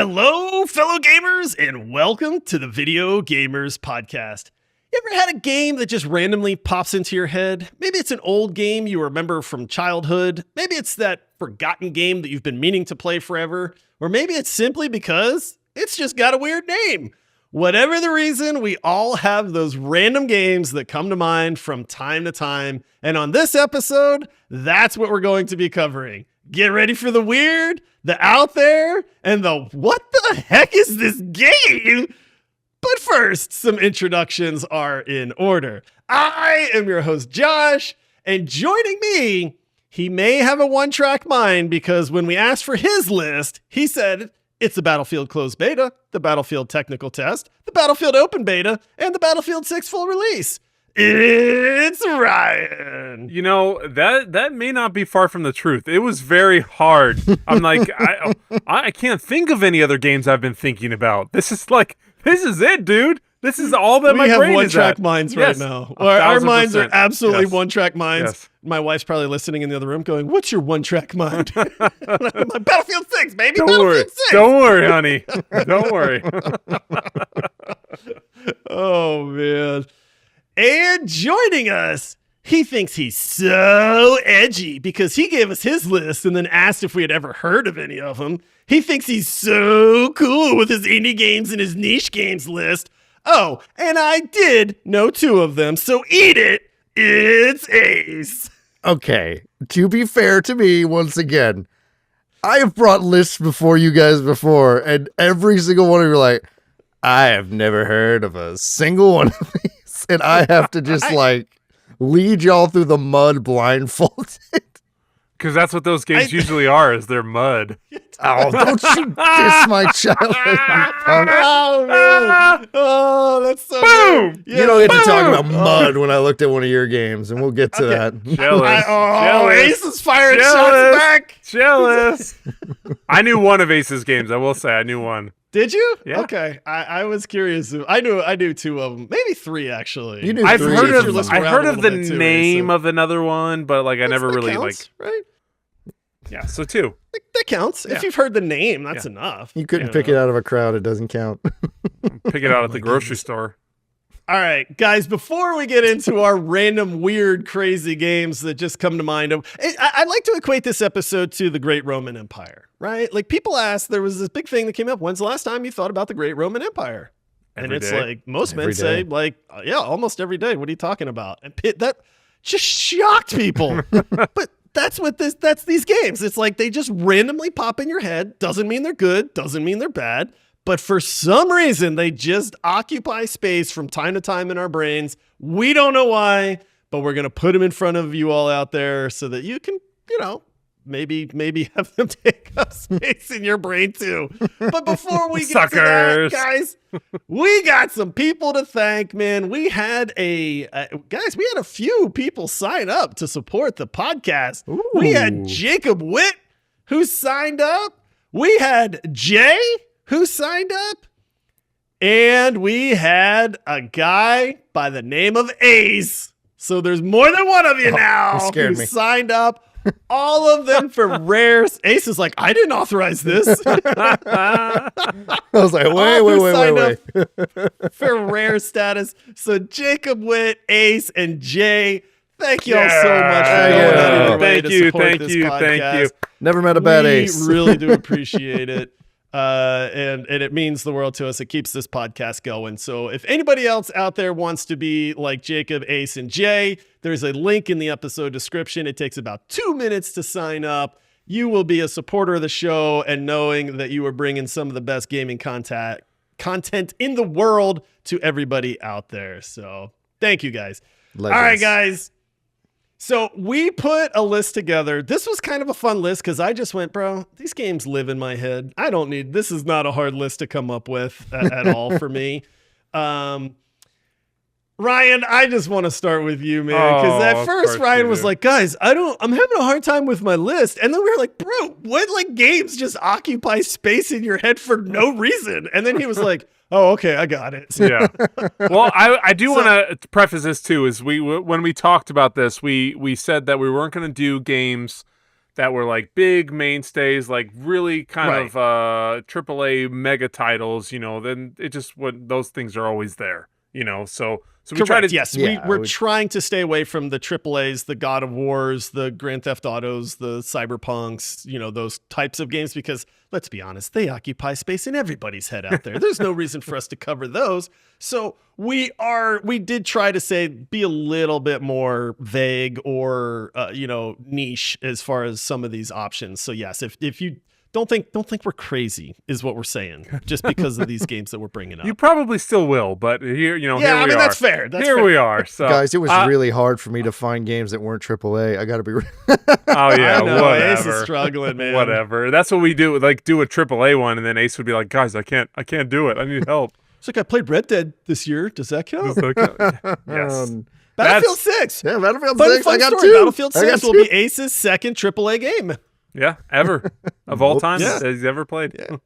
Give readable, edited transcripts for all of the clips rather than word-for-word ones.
Hello, fellow gamers, and welcome to the Video Gamers Podcast. You ever had a game that just randomly pops into your head? Maybe it's an old game you remember from childhood. Maybe it's that forgotten game that you've been meaning to play forever. Or maybe it's simply because it's just got a weird name. Whatever the reason, we all have those random games that come to mind from time to time. And on this episode, that's what we're going to be covering. Get ready for the weird, the out there, and the what the heck is this game? But first, some introductions are in order. I am your host, Josh, and joining me, he may have a one-track mind because when we asked for his list, he said it's the Battlefield Closed Beta, the Battlefield Technical Test, the Battlefield Open Beta, and the Battlefield 6 Full Release. It's Ryan. You know, that may not be far from the truth. It was very hard. I'm like, I can't think of any other games I've been thinking about. This is it, dude. This is all that my brain is at. We have one-track minds right now. Our minds are absolutely one-track minds. Yes. My wife's probably listening in the other room going, what's your one-track mind? My Battlefield 6, baby. Battlefield 6. Don't worry, honey. Don't worry. Oh, man. And joining us, he thinks he's so edgy because he gave us his list and then asked if we had ever heard of any of them. He thinks he's so cool with his indie games and his niche games list. Oh, and I did know two of them, so eat it. It's Ace. Okay, to be fair to me, once again, I have brought lists before you guys before, and every single one of you are like, I have never heard of a single one of these. And I have to just lead y'all through the mud blindfolded. Because that's what those games usually are, is they're mud. Oh, don't you diss my child. Oh, that's so boom! Yeah. You don't get to talk about mud when I looked at one of your games, and we'll get to that. Jealous. Ace is firing shots back. Jealous. I knew one of Ace's games, I will say. I knew one. Did you? Yeah. Okay. I was curious. I knew two of them. Maybe three, actually. You knew I've three. heard of the name of another one, but I never really counts, right? Yeah, so two. That counts. Yeah. If you've heard the name, that's enough. You couldn't pick it out of a crowd. It doesn't count. Pick it out at the grocery store. All right, guys, before we get into our random, weird, crazy games that just come to mind, I'd like to equate this episode to the Great Roman Empire, right? Like, people ask, there was this big thing that came up, when's the last time you thought about the Great Roman Empire? Every it's day. like, most men say, almost every day. What are you talking about? And that just shocked people. But that's these games. It's like they just randomly pop in your head. Doesn't mean they're good, doesn't mean they're bad. But for some reason, they just occupy space from time to time in our brains. We don't know why, but we're going to put them in front of you all out there so that you can, maybe have them take up space in your brain too. But before we get to that, guys, we got some people to thank, man. We had a few people sign up to support the podcast. Ooh. We had Jacob Witt, who signed up. We had Jay, who signed up, and we had a guy by the name of Ace. So there's more than one of you now who signed up. All of them for rare. Ace is like, I didn't authorize this. I was like, wait. For rare status. So Jacob Witt, Ace, and Jay, thank you all so much for going out of your way to support this podcast. Thank you. Never met a bad Ace. We really do appreciate it. And it means the world to us. It keeps this podcast going. So if anybody else out there wants to be like Jacob, Ace, and Jay, there's a link in the episode description. It takes about 2 minutes to sign up. You will be a supporter of the show and knowing that you are bringing some of the best gaming content in the world to everybody out there. So thank you, guys. Legends. All right, guys. So we put a list together. This was kind of a fun list because I just went, bro, these games live in my head. This is not a hard list to come up with at all for me. Ryan, I just want to start with you, man. Because at first Ryan was like, guys, I'm having a hard time with my list. And then we were like, bro, what games just occupy space in your head for no reason? And then he was like, oh, okay, I got it. Yeah. Well, I do want to preface this too. Is when we talked about this, we said that we weren't going to do games that were like big mainstays, like really kind of AAA mega titles, you know, then it just those things are always there, you know. So we try to yes, we're trying to stay away from the AAAs, the God of Wars, the Grand Theft Autos, the Cyberpunks, you know, those types of games, because let's be honest, they occupy space in everybody's head out there. There's no reason for us to cover those. So we did try to be a little bit more vague or you know, niche as far as some of these options. So yes, if you don't think we're crazy is what we're saying, just because of these games that we're bringing up. You probably still will, but here, you know, yeah, here we are. that's fair. Here we are. So guys, it was really hard for me to find games that weren't AAA. I got to be. Oh yeah, I know, whatever. Ace is struggling, man. Whatever. That's what we do. Like do a AAA one, and then Ace would be like, "Guys, I can't do it. I need help." It's like I played Red Dead this year. Does that count? Yes. Battlefield 6. Yeah, Battlefield Fun 6. I got story. 2. Battlefield 6 will be Ace's second AAA game. Yeah, ever of all time Yeah. that he's ever played. Yeah.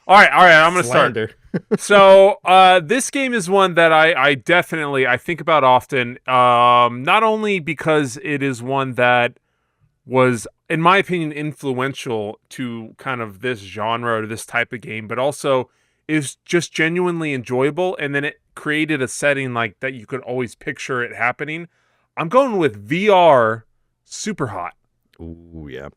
All right. I'm gonna start. So this game is one that I definitely think about often. Not only because it is one that was, in my opinion, influential to kind of this genre or this type of game, but also is just genuinely enjoyable. And then it created a setting like that you could always picture it happening. I'm going with VR Super Hot. Ooh, yeah.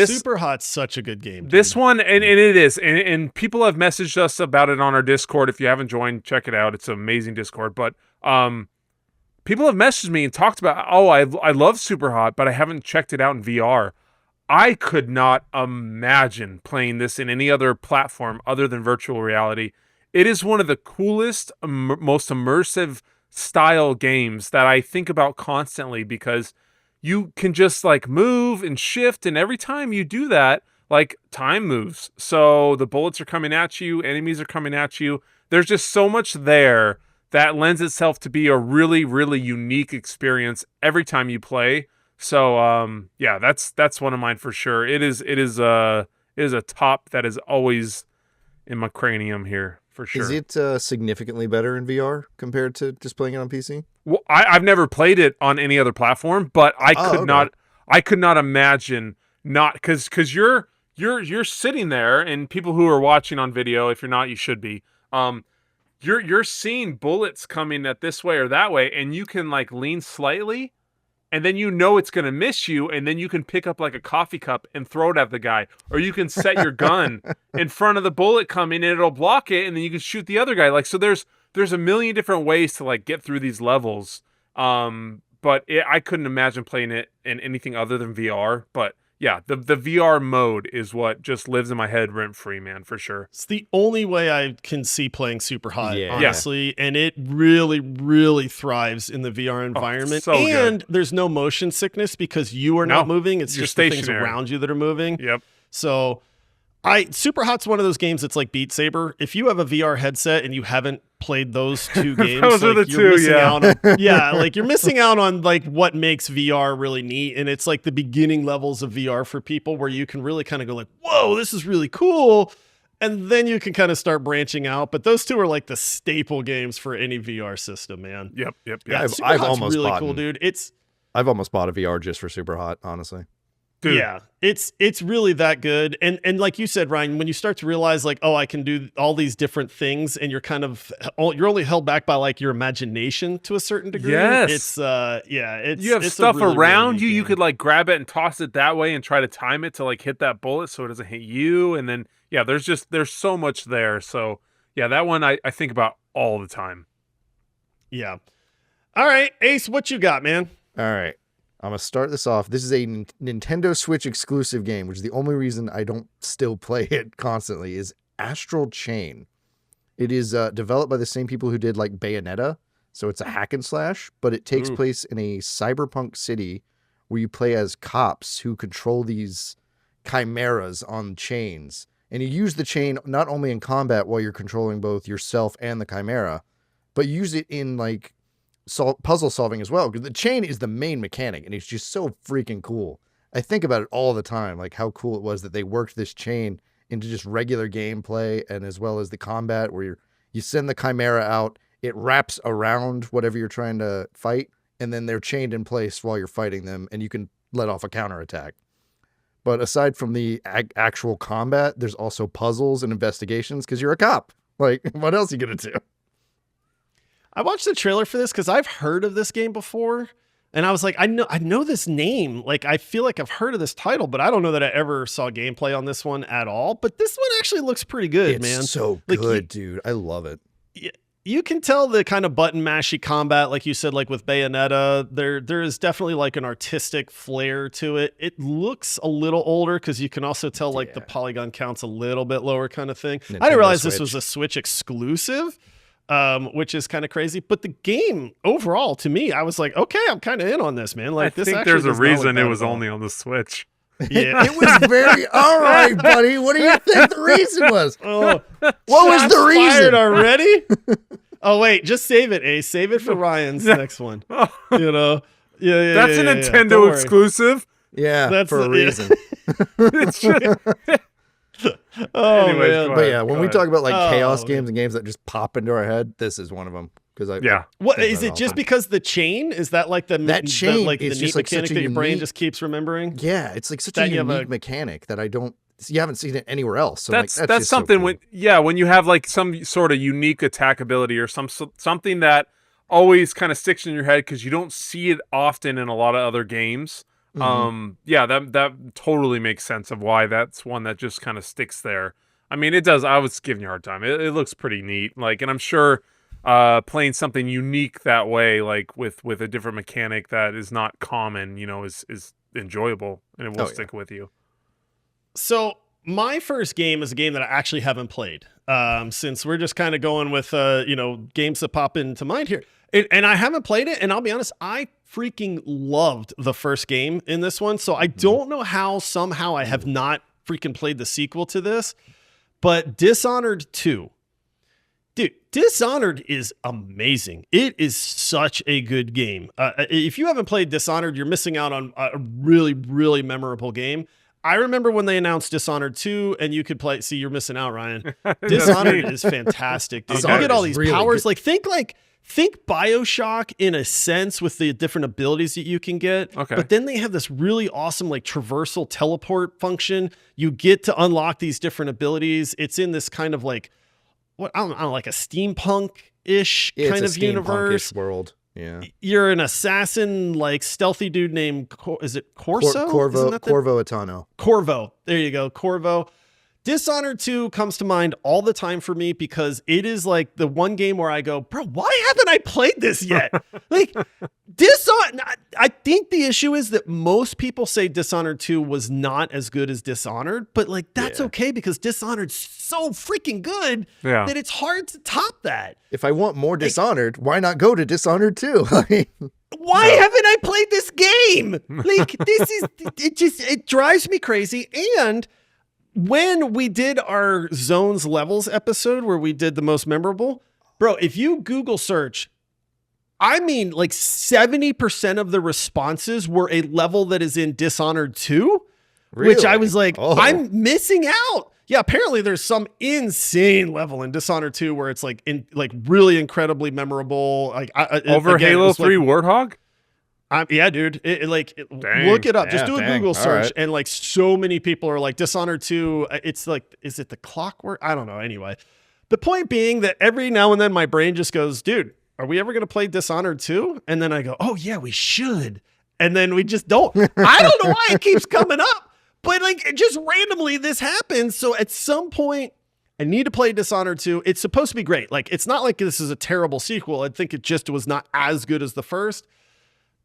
Super Hot's such a good game. This one, and it is, and people have messaged us about it on our Discord. If you haven't joined, check it out. It's an amazing Discord. But people have messaged me and talked about, oh, I love Super Hot, but I haven't checked it out in VR. I could not imagine playing this in any other platform other than virtual reality. It is one of the coolest, most immersive style games that I think about constantly, because you can just like move and shift, and every time you do that, like time moves. So the bullets are coming at you, enemies are coming at you. There's just so much there that lends itself to be a really, really unique experience every time you play. So yeah, that's one of mine for sure. It is a top that is always in my cranium here for sure. Is it significantly better in VR compared to just playing it on PC? Well, I've never played it on any other platform, but I could not imagine not, because you're sitting there, and people who are watching on video, if you're not, you should be. You're seeing bullets coming at this way or that way, and you can like lean slightly, and then you know it's going to miss you, and then you can pick up like a coffee cup and throw it at the guy. Or you can set your gun in front of the bullet coming, and it'll block it, and then you can shoot the other guy. Like, so there's a million different ways to like get through these levels. But I couldn't imagine playing it in anything other than VR. But yeah, the VR mode is what just lives in my head rent-free, man, for sure. It's the only way I can see playing Super Hot, Yeah. honestly. And it really, really thrives in the VR environment. so and good. there's no motion sickness because you are not moving. It's you're just the things stationary. around you that are moving. Yep. So Super Hot's one of those games that's like Beat Saber. If you have a VR headset and you haven't played those two games, Those are like, the you're two, missing yeah. out on, yeah, like you're missing out on like what makes VR really neat. And it's like the beginning levels of VR for people where you can really kind of go like, whoa, this is really cool. And then you can kind of start branching out. But those two are like the staple games for any VR system, man. Yep. Yeah, I've Super Hot's almost really bought cool, them. dude. I've almost bought a VR just for Super Hot, honestly. Dude. Yeah, it's really that good. And like you said, Ryan, when you start to realize like, oh, I can do all these different things, and you're only held back by like your imagination to a certain degree. Yes. It's You have it's a stuff really, around really you. neat You game. could like grab it and toss it that way and try to time it to like hit that bullet so it doesn't hit you. And then, yeah, there's so much there. So yeah, that one I think about all the time. Yeah. All right, Ace, what you got, man? All right. I'm going to start this off. This is a Nintendo Switch exclusive game, which is the only reason I don't still play it constantly, is Astral Chain. It is developed by the same people who did like Bayonetta. So it's a hack and slash, but it takes place in a cyberpunk city where you play as cops who control these chimeras on chains. And you use the chain not only in combat while you're controlling both yourself and the chimera, but you use it in like puzzle solving as well, because the chain is the main mechanic, and it's just so freaking cool. I think about it all the time, like how cool it was that they worked this chain into just regular gameplay, and as well as the combat where you send the chimera out, it wraps around whatever you're trying to fight, and then they're chained in place while you're fighting them, and you can let off a counterattack. But aside from the actual combat, there's also puzzles and investigations because you're a cop. Like, what else are you going to do? I watched the trailer for this because I've heard of this game before. And I was like, I know this name. Like, I feel like I've heard of this title, but I don't know that I ever saw gameplay on this one at all. But this one actually looks pretty good, man. It's so good, dude. I love it. You can tell the kind of button mashy combat, like you said, like with Bayonetta. There is definitely like an artistic flair to it. It looks a little older because you can also tell like the polygon count's a little bit lower, kind of thing. I didn't realize this was a Switch exclusive. Which is kind of crazy, but the game overall, to me, I was like, okay, I'm kind of in on this, man. Like, I think there's a reason it was only on the Switch. Yeah, it was very all right, buddy. What do you think the reason was? What was the reason already? Oh wait, just save it, Ace. Save it for Ryan's next one. You know, that's a Nintendo exclusive. Yeah, that's for a reason. It's just. Anyways, man. But yeah, when we talk about like chaos games and games that just pop into our head, this is one of them. What is it? Just because the chain is that like the chain? Like it's the just neat like mechanic that your brain just keeps remembering. Yeah, it's like such a unique mechanic that you haven't seen it anywhere else. So that's something. So cool. When you have like some sort of unique attack ability or something that always kind of sticks in your head because you don't see it often in a lot of other games. That totally makes sense of why that's one that just kind of sticks there. I mean, it does. I was giving you a hard time. It looks pretty neat. Like, and I'm sure playing something unique that way, like with a different mechanic that is not common, is enjoyable and it will stick with you. So my first game is a game that I actually haven't played. Since we're just kind of going with games that pop into mind here. And I haven't played it, and I'll be honest, I freaking loved the first game in this one. So I don't know how somehow I have not freaking played the sequel to this, but Dishonored 2. Dude, Dishonored is amazing. It is such a good game. If you haven't played Dishonored, you're missing out on a really, really memorable game. I remember when they announced Dishonored 2 and you could play. See, you're missing out, Ryan. Dishonored is fantastic, dude. You get all these powers. Good. Think BioShock in a sense with the different abilities that you can get. Okay. But then they have this really awesome like traversal teleport function. You get to unlock these different abilities. It's in this kind of like I don't know, like a steampunk-ish kind of universe world. Yeah. You're an assassin, like stealthy dude named is it Corso? Corvo Atano. Corvo. There you go. Corvo. Dishonored 2 comes to mind all the time for me because it is like the one game where I go, bro, why haven't I played this yet? Like Dishonored, I think the issue is that most people say Dishonored 2 was not as good as Dishonored, but like that's okay because Dishonored's so freaking good that it's hard to top that. If I want more Dishonored, why not go to Dishonored 2? Why haven't I played this game? Like it drives me crazy. And when we did our Zones Levels episode where we did the most memorable, bro, if you Google search, I mean like 70% of the responses were a level that is in Dishonored 2, which I was like, I'm missing out. Yeah, apparently there's some insane level in Dishonored 2 where it's like really incredibly memorable. Like over Halo 3 Warthog? Yeah, dude. Look it up. Just do a Google search, and like so many people are like Dishonored 2. It's like, is it the clockwork? I don't know. Anyway, the point being that every now and then my brain just goes, dude, are we ever going to play Dishonored 2? And then I go, oh yeah, we should. And then we just don't. I don't know why it keeps coming up, but like just randomly this happens. So at some point I need to play Dishonored 2. It's supposed to be great. Like, it's not like this is a terrible sequel. I think it just was not as good as the first.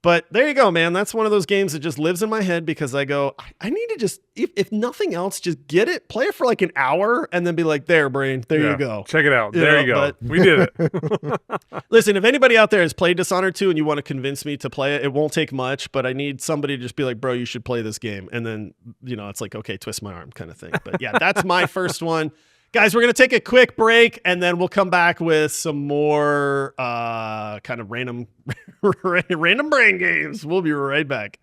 But there you go, man. That's one of those games that just lives in my head because I go, I need to just, if nothing else, just get it, play it for like an hour, and then be like, there, brain, there you go. Check it out. There you go. We did it. Listen, if anybody out there has played Dishonored 2 and you want to convince me to play it, it won't take much, but I need somebody to just be like, bro, you should play this game. And then, it's like, okay, twist my arm kind of thing. But yeah, that's my first one. Guys, we're going to take a quick break, and then we'll come back with some more kind of random brain games. We'll be right back.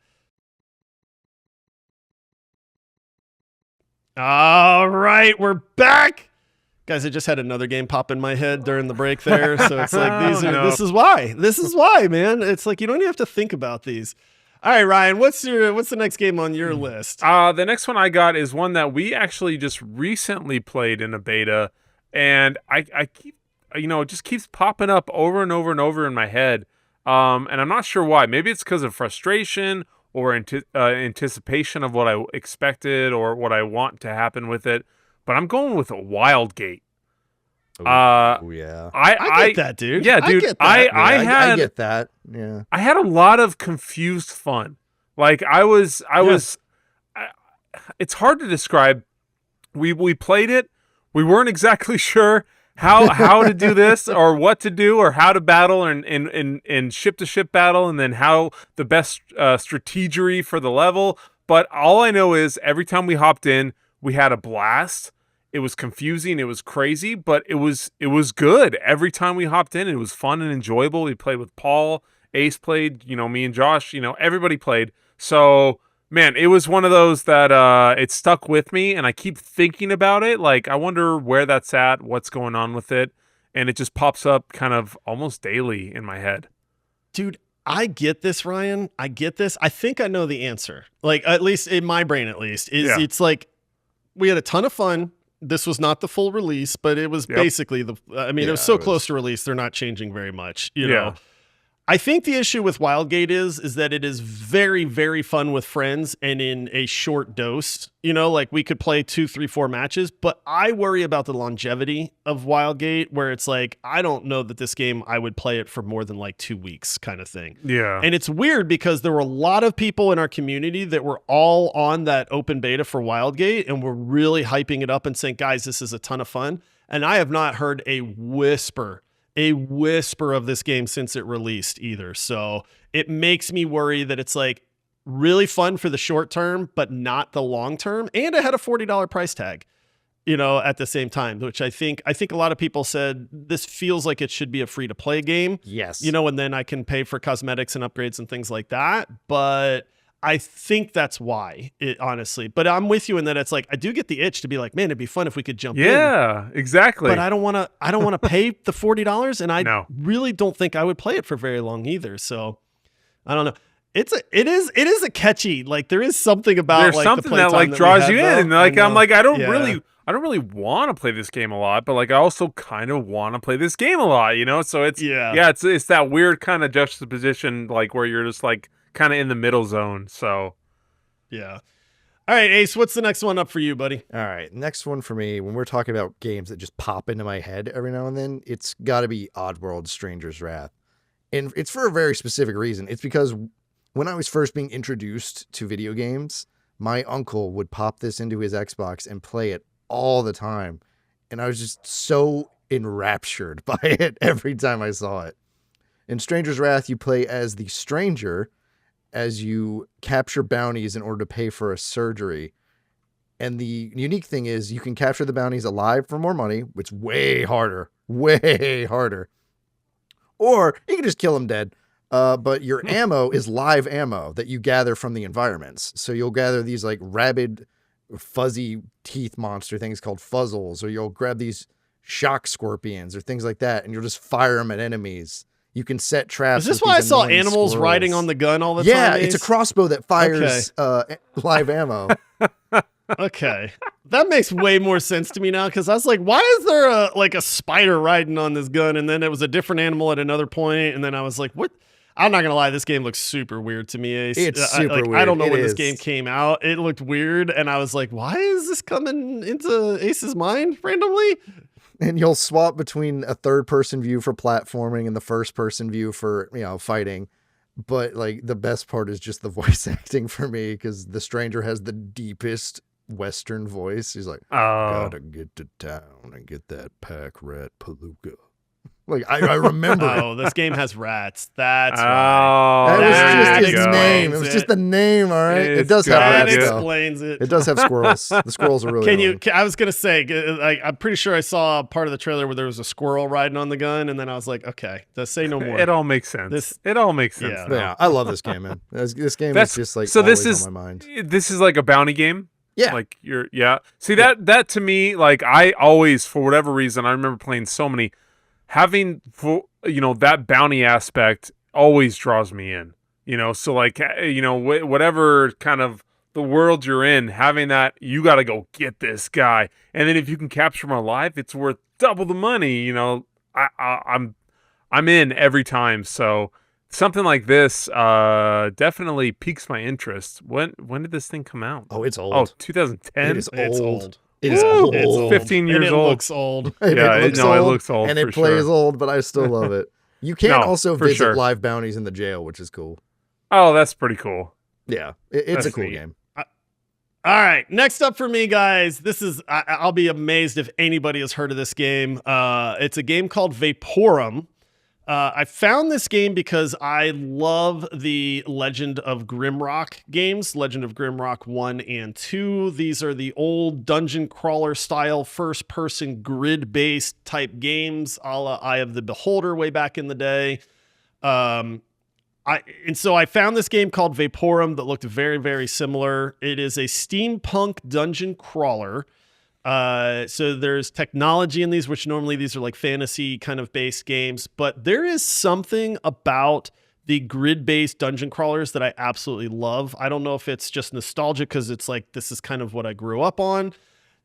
All right, we're back. Guys, I just had another game pop in my head during the break there, so it's like this is why, man. It's like you don't even have to think about these. All right, Ryan, what's the next game on your list? The next one I got is one that we actually just recently played in a beta, and I keep, it just keeps popping up over and over and over in my head. And I'm not sure why. Maybe it's because of frustration or anticipation of what I expected or what I want to happen with it. But I'm going with a Wildgate. Oh yeah. I get that, dude. Yeah, dude. I get that. Yeah. I had a lot of confused fun. Like I was. It's hard to describe. We played it. We weren't exactly sure how to do this or what to do or how to battle and ship to ship battle, and then how the best strategery for the level. But all I know is every time we hopped in, we had a blast. It was confusing. It was crazy, but it was good. Every time we hopped in, it was fun and enjoyable. We played with Paul. Ace played, me and Josh, everybody played. So, man, it was one of those that it stuck with me, and I keep thinking about it. Like, I wonder where that's at, what's going on with it, and it just pops up kind of almost daily in my head. Dude, I get this, Ryan. I get this. I think I know the answer. Like, at least in my brain, it's like we had a ton of fun. This was not the full release, but it was basically it was so close to release. They're not changing very much, you know. I think the issue with Wildgate is that it is very, very fun with friends and in a short dose. Like we could play 2, 3, 4 matches, but I worry about the longevity of Wildgate, where it's like, I don't know that this game, I would play it for more than like 2 weeks kind of thing. Yeah. And it's weird because there were a lot of people in our community that were all on that open beta for Wildgate and were really hyping it up and saying, guys, this is a ton of fun. And I have not heard a whisper of this game since it released either. So it makes me worry that it's like really fun for the short term, but not the long term. And it had a $40 price tag, at the same time, which I think a lot of people said this feels like it should be a free to play game. Yes. And then I can pay for cosmetics and upgrades and things like that. But I think that's why, honestly. But I'm with you in that it's like I do get the itch to be like, man, it'd be fun if we could jump in. Yeah, exactly. But I don't want to pay the $40, and I really don't think I would play it for very long either. So I don't know. It is a catchy. Like there is something about there's like something the that like draws you in, and like I'm like I don't really want to play this game a lot, but like I also kind of want to play this game a lot, So it's it's that weird kind of juxtaposition, like where you're just like kind of in the middle zone. So yeah. All right, Ace, what's the next one up for you, buddy? All right, next one for me, when we're talking about games that just pop into my head every now and then, it's got to be Oddworld Stranger's Wrath. And it's for a very specific reason. It's because when I was first being introduced to video games, my uncle would pop this into his Xbox and play it all the time. And I was just so enraptured by it every time I saw it. In Stranger's Wrath, you play as the Stranger as you capture bounties in order to pay for a surgery. And the unique thing is you can capture the bounties alive for more money, which is way harder. Or you can just kill them dead. But your ammo is live ammo that you gather from the environments. So you'll gather these like rabid, fuzzy teeth monster things called fuzzles, or you'll grab these shock scorpions or things like that, and you'll just fire them at enemies. You can set traps. Is this why I saw animals squirrels riding on the gun all the time? Yeah, it's a crossbow that fires live ammo. Okay. That makes way more sense to me now, because I was like, why is there a spider riding on this gun? And then it was a different animal at another point, and then I was like, what? I'm not going to lie, this game looks super weird to me, Ace. It's super weird. I don't know when this game came out. It looked weird, and I was like, why is this coming into Ace's mind randomly? And you'll swap between a third-person view for platforming and the first-person view for, fighting. But, like, the best part is just the voice acting for me, because the Stranger has the deepest Western voice. He's like, gotta get to town and get that pack rat palooka. Like, I remember it. Oh, this game has rats. That's right. That was just his name. It was just the name, all right? It does have rats, that explains it. It does have squirrels. The squirrels are really annoying. I was going to say, I'm pretty sure I saw part of the trailer where there was a squirrel riding on the gun, and then I was like, okay, let's say no more. It all makes sense. It all makes sense. Yeah, I love this game, man. This game is just like always on my mind. This is like a bounty game? Yeah. Like See, that to me, like I always, for whatever reason, I remember playing so many, having that bounty aspect always draws me in. So like, whatever kind of the world you're in, having that, you got to go get this guy. And then if you can capture him alive, it's worth double the money. I'm in every time. So something like this definitely piques my interest. When did this thing come out? Oh, it's old. Oh, 2010. It is It's old. old. It is Woo! old. It's 15 years And it old. looks old. And Yeah, it looks old, and for it plays sure. old, but I still love it. You can No, also for visit sure. live bounties in the jail, which is cool. Oh, that's pretty cool. Yeah, it's That's a cool neat. game. All right, next up for me, guys. This is I'll be amazed if anybody has heard of this game. It's a game called Vaporum. I found this game because I love the Legend of Grimrock games, Legend of Grimrock 1 and 2. These are the old dungeon crawler style first-person grid-based type games, a la Eye of the Beholder way back in the day. So I found this game called Vaporum that looked very, very similar. It is a steampunk dungeon crawler. So there's technology in these, which normally these are like fantasy kind of based games, but there is something about the grid-based dungeon crawlers that I absolutely love. I don't know if it's just nostalgia because it's like, this is kind of what I grew up on.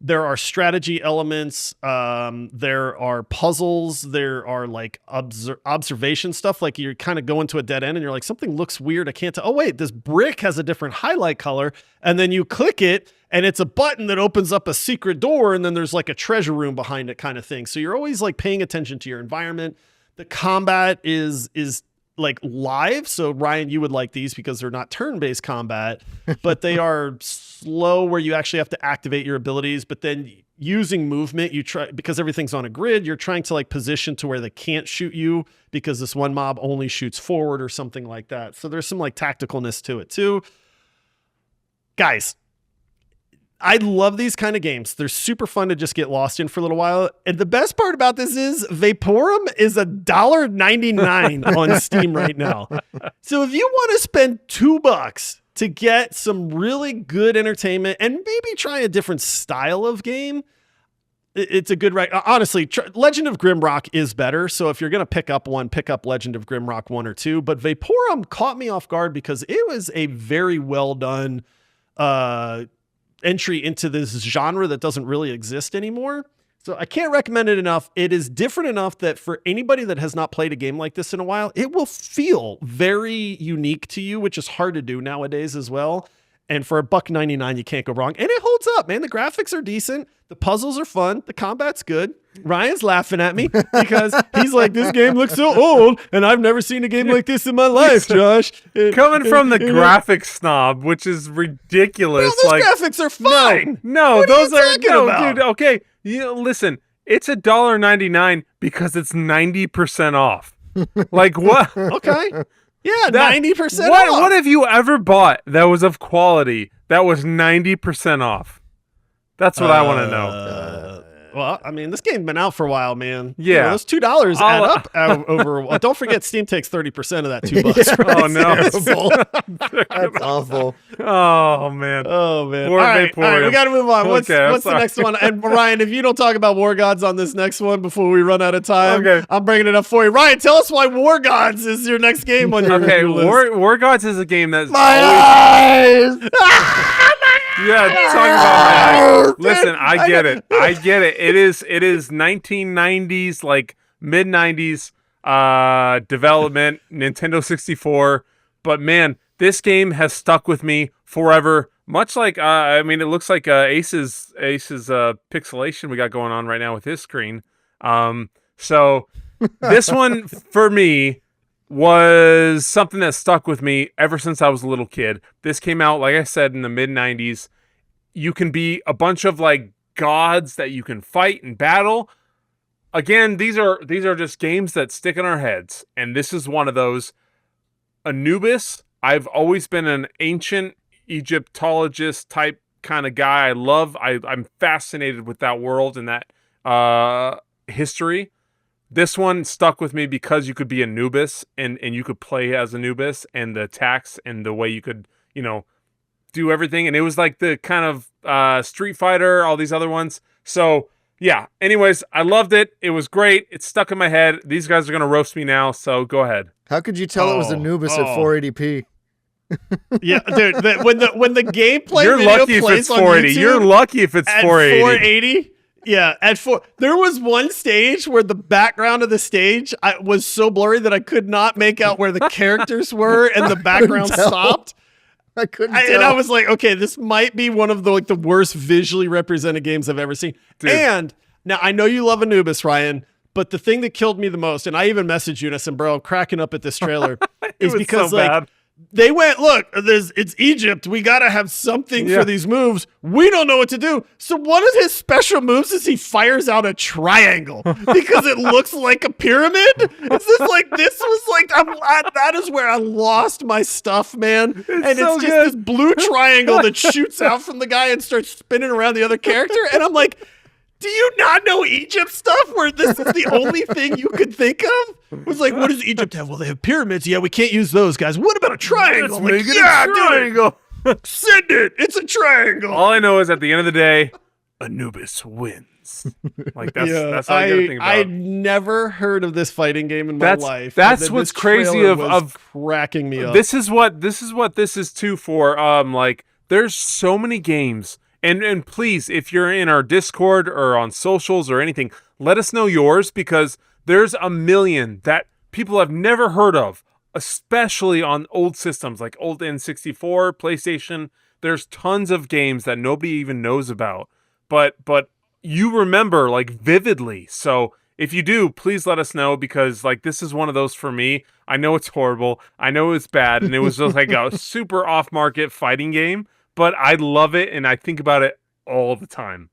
There are strategy elements. There are puzzles. There are like observation stuff. Like you're kind of going to a dead end and you're like, something looks weird. I can't tell. Oh, wait, this brick has a different highlight color. And then you click it and it's a button that opens up a secret door. And then there's like a treasure room behind it kind of thing. So you're always like paying attention to your environment. The combat is like live. So Ryan, you would like these because they're not turn-based combat, but they are slow where you actually have to activate your abilities. But then using movement, you try, because everything's on a grid, you're trying to like position to where they can't shoot you because this one mob only shoots forward or something like that. So there's some like tacticalness to it too. Guys, I love these kind of games. They're super fun to just get lost in for a little while. And the best part about this is Vaporum is $1.99 on Steam right now. So if you want to spend $2 to get some really good entertainment and maybe try a different style of game, it's a good right. Honestly, Legend of Grimrock is better. So if you're going to pick up one, pick up Legend of Grimrock 1 or 2. But Vaporum caught me off guard because it was a very well done entry into this genre that doesn't really exist anymore. So I can't recommend it enough. It is different enough that for anybody that has not played a game like this in a while, it will feel very unique to you, which is hard to do nowadays as well. And for $1.99, you can't go wrong. And it holds up, man. The graphics are decent. The puzzles are fun. The combat's good. Ryan's laughing at me because he's like, this game looks so old, and I've never seen a game like this in my life, Josh. Coming from the graphics snob, which is ridiculous. Bro, those graphics are fine. No, What those are you are talking no, about? dude. Okay, listen. It's $1.99 because it's 90% off. Like what? Okay. Yeah, That- 90% what, off. What have you ever bought that was of quality that was 90% off? That's what I want to know. Well, I mean, this game's been out for a while, man. Yeah. You know, those $2 add I'll- up over. Well, don't forget, Steam takes 30% of that $2. Right? Oh no! That's awful. Oh man! Oh man! War All right, Vaporium. we got to move on. What's Okay, I'm the sorry. next one? And Ryan, if you don't talk about War Gods on this next one before we run out of time, Okay. I'm bringing it up for you. Ryan, tell us why War Gods is your next game on your Okay, review list. War Gods is a game that's My always eyes. yeah. Talking about my eyes. Listen, I get it. I get it. It is 1990s, like mid 90s development, Nintendo 64. But man, this game has stuck with me forever. Much like I mean, it looks like Ace's pixelation we got going on right now with his screen. So this one for me was something that stuck with me ever since I was a little kid. This came out, like I said, in the mid 90s. You can be a bunch of like gods that you can fight and battle. Again, these are just games that stick in our heads, and this is one of those. Anubis, I've always been an ancient Egyptologist type kind of guy. I'm fascinated with that world and that history. This one stuck with me because you could be Anubis and you could play as Anubis and the attacks and the way you could, do everything. And it was like the kind of Street Fighter, all these other ones. So yeah, anyways, I loved it. It was great. It's stuck in my head. These guys are going to roast me now. So go ahead. How could you tell it was Anubis at 480p? Yeah, dude. When the gameplay You're video lucky if plays it's on 480. YouTube You're lucky if it's at 480. 480. Yeah, there was one stage where the background of the stage was so blurry that I could not make out where the characters were and the background tell. stopped. I couldn't tell. And I was like, okay, this might be one of the worst visually represented games I've ever seen. Dude. And now I know you love Anubis, Ryan, but the thing that killed me the most, and I even messaged you and I said, bro, I'm cracking up at this trailer, is was because so like bad. they went, look, it's Egypt. We got to have something for these moves. We don't know what to do. So one of his special moves is he fires out a triangle because it looks like a pyramid. This was like, that is where I lost my stuff, man. And so it's just good. this blue triangle that shoots out from the guy and starts spinning around the other character. And I'm like, do you not know Egypt stuff where this is the only thing you could think of? It was like, what does Egypt have? Well, they have pyramids. Yeah, we can't use those, guys. What about a triangle? Let's Like, make it yeah, a triangle. dude, send it. It's a triangle. All I know is at the end of the day, Anubis wins. Like that's all you gotta think about. I'd never heard of this fighting game in my life. That's And then what's this crazy trailer was of cracking me up. This is what this is too for. Like there's so many games. And please, if you're in our Discord or on socials or anything, let us know yours because there's a million that people have never heard of, especially on old systems like old N64, PlayStation. There's tons of games that nobody even knows about, but you remember like vividly. So if you do, please let us know because like this is one of those for me. I know it's horrible. I know it's bad, and it was just like a super off-market fighting game. But I love it, and I think about it all the time.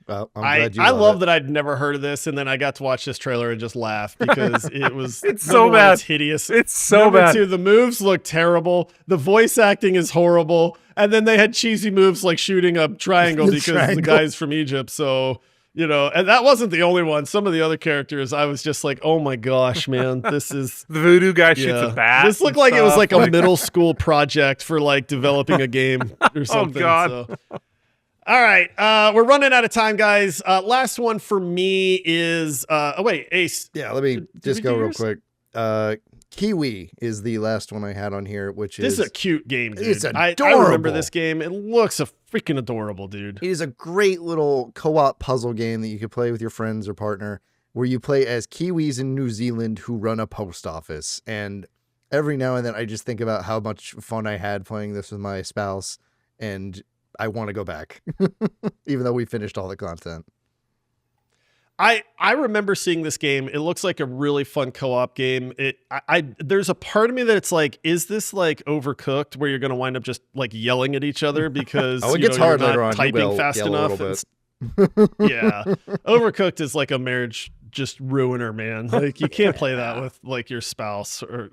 Well, I'm glad you I love love it. that I'd never heard of this, and then I got to watch this trailer and just laugh because it was It's number so one, bad. It's hideous. It's so Number bad. two, the moves look terrible. The voice acting is horrible, and then they had cheesy moves like shooting a triangle The because the triangle. guy's from Egypt. So and that wasn't the only one. Some of the other characters, I was just like, oh my gosh, man, this is. The voodoo guy shoots a bat. This looked and like it was stuff. like a middle school project for like developing a game or something. God. So. All right, we're running out of time, guys. Last one for me is Ace. Yeah, let me Did just we go do real yours? quick. Kiwi is the last one I had on here, which This is a cute game, dude. It's I adorable. remember this game. It looks freaking adorable, dude. It is a great little co-op puzzle game that you could play with your friends or partner, where you play as Kiwis in New Zealand who run a post office. And every now and then I just think about how much fun I had playing this with my spouse, and I want to go back, even though we finished all the content. I remember seeing this game. It looks like a really fun co-op game. There's a part of me that it's like, is this like Overcooked where you're going to wind up just like yelling at each other because Oh, it gets hard you're later not on. You typing will fast yell a enough? little bit. Yeah. Overcooked is like a marriage just ruiner, man. Like you can't play that with like your spouse or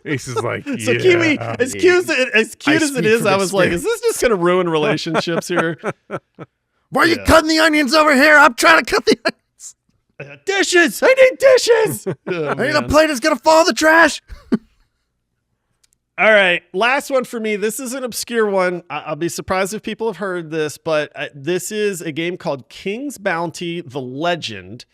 Ace is like, So yeah. Kiwi, as cute as I it speak is, from I was like, experience. is this just gonna ruin relationships here? Why are you Yeah. cutting the onions over here? I'm trying to cut the onions. Dishes! I need dishes! Oh, I need a man. plate that's going to fall in the trash. All right, last one for me. This is an obscure one. I'll be surprised if people have heard this, but this is a game called King's Bounty: The Legend,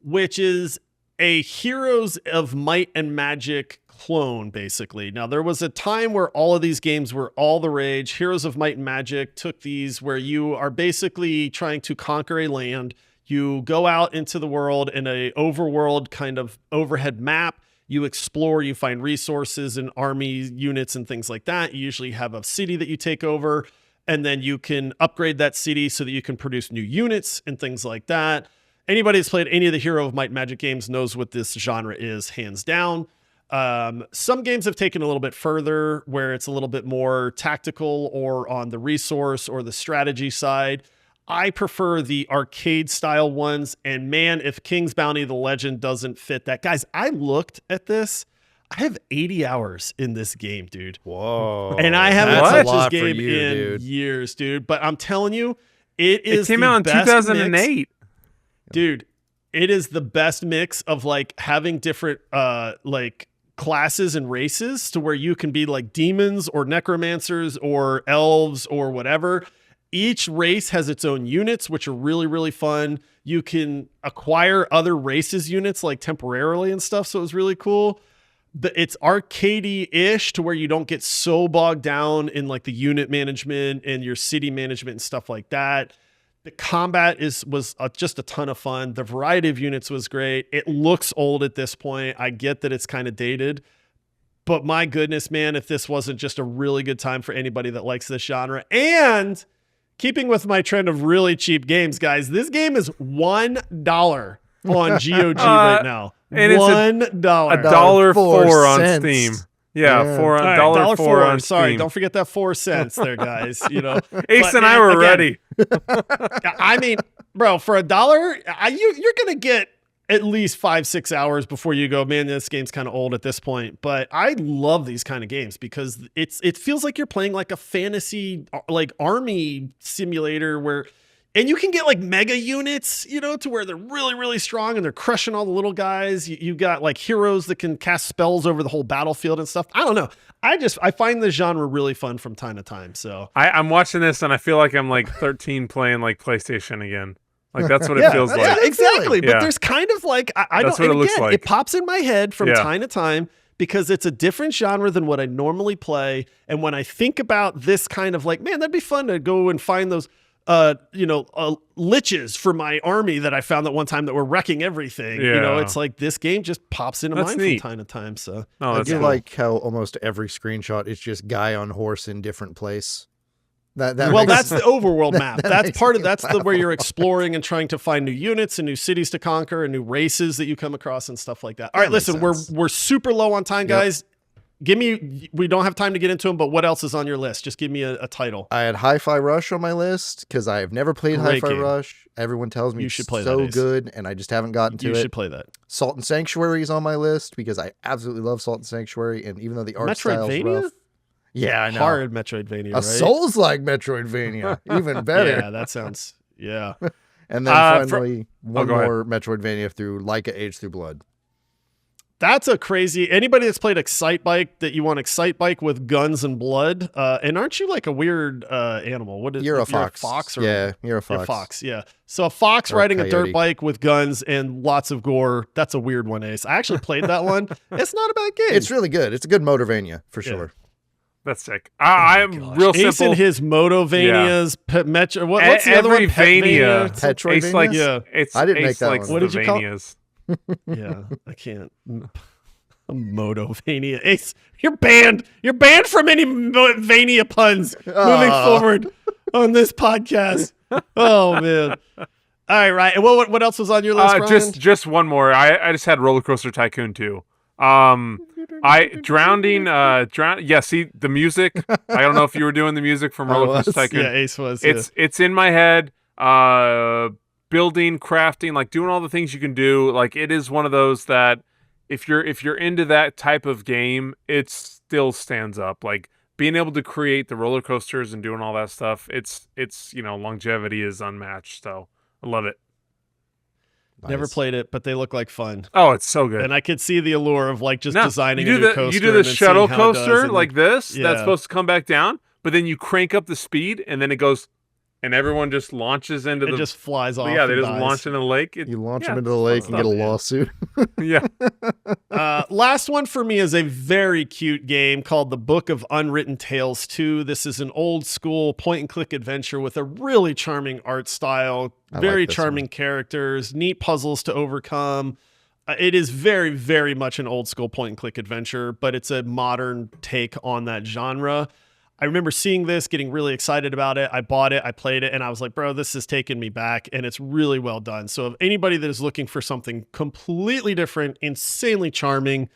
which is a Heroes of Might and Magic clone, basically. Now, there was a time where all of these games were all the rage. Heroes of Might and Magic took these where you are basically trying to conquer a land. You go out into the world in a overworld kind of overhead map. You explore, you find resources and army units and things like that. You usually have a city that you take over, and then you can upgrade that city so that you can produce new units and things like that. Anybody that's played any of the Hero of Might and Magic games knows what this genre is, hands down. Some games have taken a little bit further where it's a little bit more tactical or on the resource or the strategy side. I prefer the arcade style ones. And man, if King's Bounty: The Legend doesn't fit that. Guys, I looked at this. I have 80 hours in this game, dude. Whoa. And I haven't That's a touched lot this for game you, in dude. years, dude. But I'm telling you, It came out in best 2008. mix. Dude, it is the best mix of like having different like classes and races to where you can be like demons or necromancers or elves or whatever. Each race has its own units, which are really, really fun. You can acquire other races units like temporarily and stuff. So it was really cool. it's arcadey-ish to where you don't get so bogged down in like the unit management and your city management and stuff like that. The combat was just a ton of fun. The variety of units was great. It looks old at this point. I get that it's kind of dated, but my goodness, man, if this wasn't just a really good time for anybody that likes this genre. And keeping with my trend of really cheap games, guys, this game is $1 on GOG right now. And it's $1. $1.04 on Steam. Yeah, Yeah. $4 on Sorry, Steam. don't forget that 4 cents there, guys. You know, Ace But, and I man, were again, ready. I mean, bro, for $1, you're gonna get at least 5-6 hours before you go, man, this game's kind of old at this point. But I love these kind of games because it feels like you're playing like a fantasy like army simulator where. And you can get like mega units, you know, to where they're really, really strong and they're crushing all the little guys. You got like heroes that can cast spells over the whole battlefield and stuff. I don't know. I find this genre really fun from time to time. So I'm watching this and I feel like I'm like 13 playing like PlayStation again. Like that's what it feels like. Yeah, exactly. Yeah. But there's kind of like, I That's don't, what and it looks again, like. it pops in my head from Yeah. time to time because it's a different genre than what I normally play. And when I think about this kind of like, man, that'd be fun to go and find those liches for my army that I found that one time that were wrecking everything. You know, Yeah. it's like this game just pops into That's mind neat. from time to time. So Oh, I that's do cool. like how almost every screenshot is just guy on horse in different place. That well, makes- that's the overworld map. that That's makes part me of that's the laugh where a you're lot. exploring and trying to find new units and new cities to conquer and new races that you come across and stuff like that. All right, That makes listen, sense. we're super low on time, Yep. guys. We don't have time to get into them, but what else is on your list? Just give me a title. I had Hi-Fi Rush on my list because I have never played Great Hi-Fi game. Rush. Everyone tells me You it's should play that, so Ace. good, and I just haven't gotten to You it. should play that. Salt and Sanctuary is on my list because I absolutely love Salt and Sanctuary, and even though the art style's Metroidvania? rough, yeah, I know. Hard Metroidvania, A right? Souls-like Metroidvania, even better. Yeah, that sounds. Yeah. And then finally, one go ahead. more Metroidvania through Leica Age Through Blood. That's a crazy. Anybody that's played Excite Bike that you want Excite Bike with guns and blood, and aren't you like a weird animal? What is You're a fox. fox or Yeah, you're a You're fox. a fox, yeah. So a fox Or a riding a dirt coyote. bike with guns and lots of gore. That's a weird one, Ace. I actually played that one. It's not a bad game. It's really good. It's a good Motorvania for Yeah. sure. That's sick. I'm Gosh. real Ace simple. and his Motovanias, what's the other one? Every Vania. Petroidvania? Ace likes, Yeah. it's I didn't make Ace that likes one. What the did you call- Vanias. Yeah, I can't. A Motovania. Ace, you're banned. You're banned from any Vania puns moving forward on this podcast. Oh man. All right, right. And what else was on your list, Brian? Just one more. I just had Roller Coaster Tycoon 2. Yeah, see the music. I don't know if you were doing the music from Roller Coaster Tycoon. Yeah, Ace was. It's in my head. Building, crafting, like doing all the things you can do. Like it is one of those that if you're into that type of game, it still stands up. Like being able to create the roller coasters and doing all that stuff, it's longevity is unmatched. So I love it. Never Nice. played it, but they look like fun. Oh, it's so good. And I could see the allure of like just No, designing you a do new the coaster. you do and the then shuttle seeing how it does coaster and, like this. yeah. That's supposed to come back down, but then you crank up the speed and then it goes, and everyone just launches into it the. just flies off. yeah, they and just dies. launch into the lake. You launch yeah, them into the it's lake fun and get a stuff, lawsuit. Yeah. Last one for me is a very cute game called The Book of Unwritten Tales 2. This is an old school point and click adventure with a really charming art style, I very like this charming characters, neat puzzles to overcome. It is very, very much an old school point and click adventure, but it's a modern take on that genre. I remember seeing this, getting really excited about it. I bought it, I played it, and I was like, bro, this has taken me back, and it's really well done. So if anybody that is looking for something completely different, insanely charming,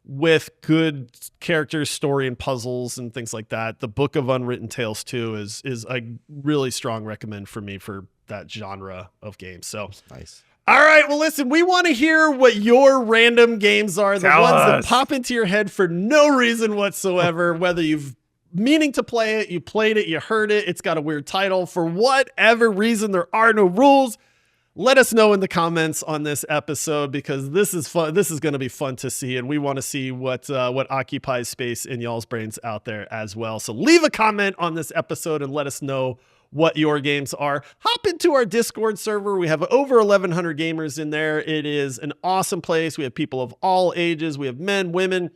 with good characters, story, and puzzles and things like that, The Book of Unwritten Tales 2 is a really strong recommend for me for that genre of games. So Nice. all right, well, listen, we want to hear what your random games are, the Tell ones that us. pop into your head for no reason whatsoever, whether you've meaning to play it, you played it, you heard it, it's got a weird title. For whatever reason, there are no rules. Let us know in the comments on this episode because this is fun. This is going to be fun to see, and we want to see what occupies space in y'all's brains out there as well. So leave a comment on this episode and let us know what your games are. Hop into our Discord server. We have over 1,100 gamers in there. It is an awesome place. We have people of all ages. We have men, women,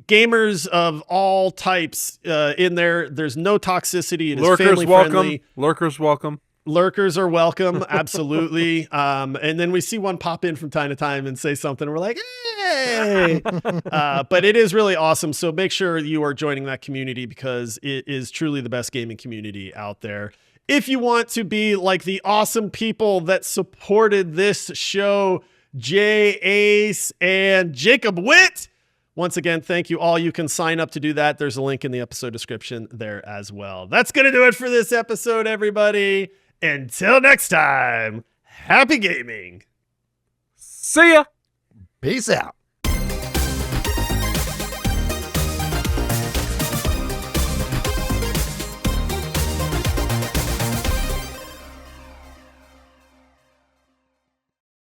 gamers of all types in there. There's no toxicity. It is Lurkers family welcome. friendly. Lurkers welcome. Lurkers are welcome, absolutely. And then we see one pop in from time to time and say something. And we're like, hey. But it is really awesome. So make sure you are joining that community because it is truly the best gaming community out there. If you want to be like the awesome people that supported this show, Jay Ace and Jacob Witt, once again, thank you all. You can sign up to do that. There's a link in the episode description there as well. That's going to do it for this episode, everybody. Until next time, happy gaming. See ya. Peace out.